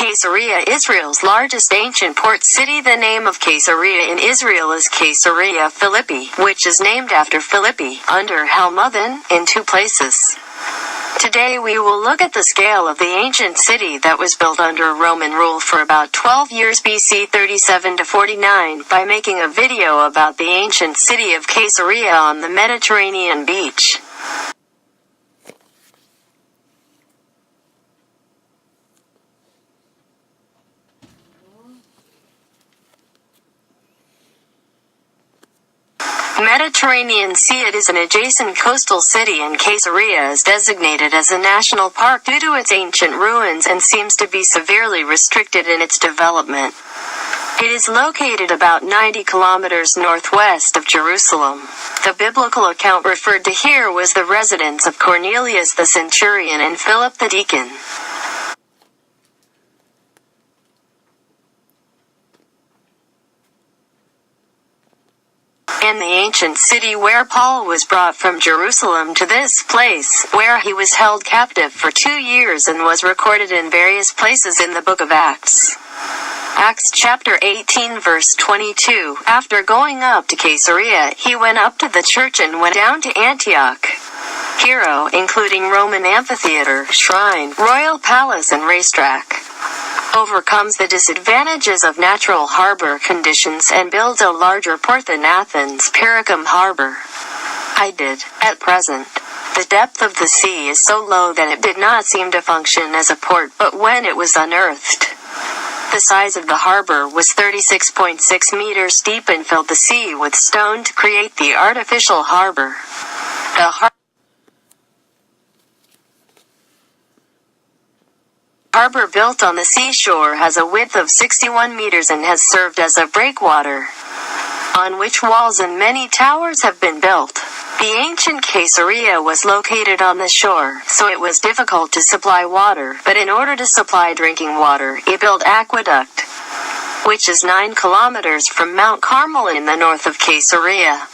Caesarea, Israel's largest ancient port city. The name of Caesarea in Israel is Caesarea Philippi, which is named after Philippi, under Hamadan, in 2 places. Today we will look at the scale of the ancient city that was built under Roman rule for about 12 years BC 37 to 49 by making a video about the ancient city of Caesarea on the Mediterranean beach. Mediterranean Sea. It is an adjacent coastal city, and Caesarea is designated as a national park due to its ancient ruins and seems to be severely restricted in its development. It is located about 90 kilometers northwest of Jerusalem. The biblical account referred to here was the residence of Cornelius the centurion and Philip the deacon. In the ancient city where Paul was brought from Jerusalem to this place, where he was held captive for 2 years and was recorded in various places in the book of Acts. Acts chapter 18 verse 22. After going up to Caesarea, he went up to the church and went down to Antioch. Hero, including Roman amphitheater, shrine, royal palace and racetrack. Overcomes the disadvantages of natural harbor conditions and builds a larger port than Athens' Pericum harbor. At present, the depth of the sea is so low that it did not seem to function as a port, but when it was unearthed, the size of the harbor was 36.6 meters deep and filled the sea with stone to create the artificial harbor. The harbor built on the seashore has a width of 61 meters and has served as a breakwater, on which walls and many towers have been built. The ancient Caesarea was located on the shore, so it was difficult to supply water, but in order to supply drinking water, it built aqueduct, which is 9 kilometers from Mount Carmel in the north of Caesarea.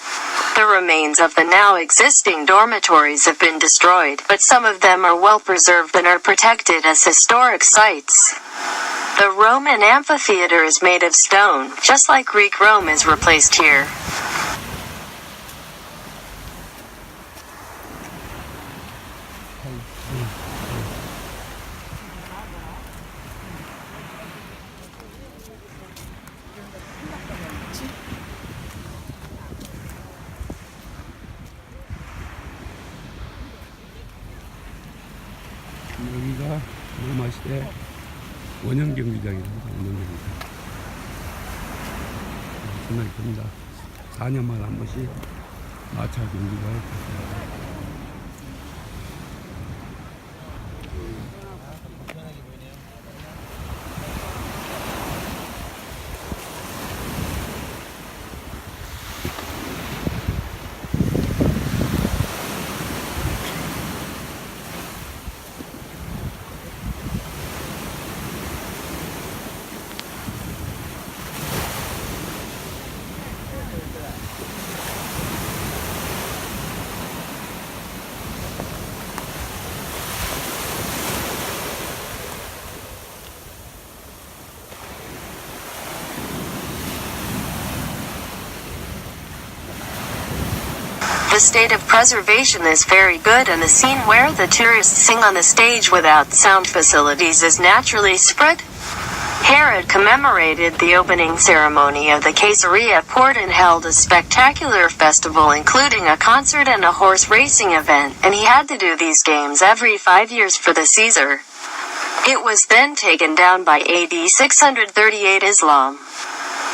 The remains of the now existing dormitories have been destroyed, but some of them are well preserved and are protected as historic sites. The Roman amphitheater is made of stone, just like Greek Rome is replaced here. 여기가 로마시대 원형 경기장입니다. 원형 경기장. 정말 큽니다. 4년마다 한 번씩 마차 경기가 있습니다. The state of preservation is very good, and the scene where the tourists sing on the stage without sound facilities is naturally spread. Herod commemorated the opening ceremony of the Caesarea port and held a spectacular festival including a concert and a horse racing event, and he had to do these games every 5 years for the Caesar. It was then taken down by AD 638 Islam.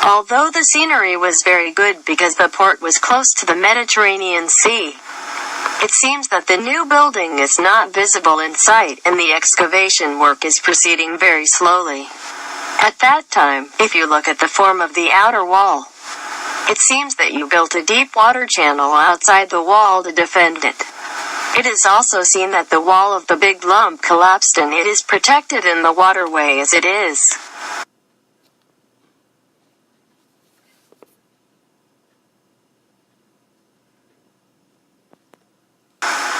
Although the scenery was very good because the port was close to the Mediterranean Sea, it seems that the new building is not visible in sight and the excavation work is proceeding very slowly. At that time, if you look at the form of the outer wall, it seems that you built a deep water channel outside the wall to defend it. It is also seen that the wall of the big lump collapsed and it is protected in the waterway as it is.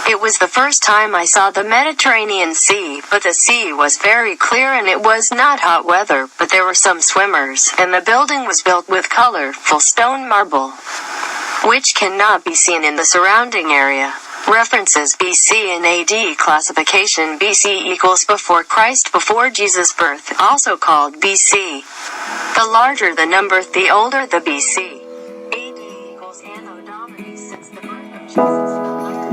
It was the first time I saw the Mediterranean Sea, but the sea was very clear and it was not hot weather, but there were some swimmers, and the building was built with colorful stone marble, which cannot be seen in the surrounding area. References BC and AD classification. BC equals before Christ, before Jesus' birth, also called BC. The larger the number, the older the BC. AD equals Anno Domini, since the birth of Jesus.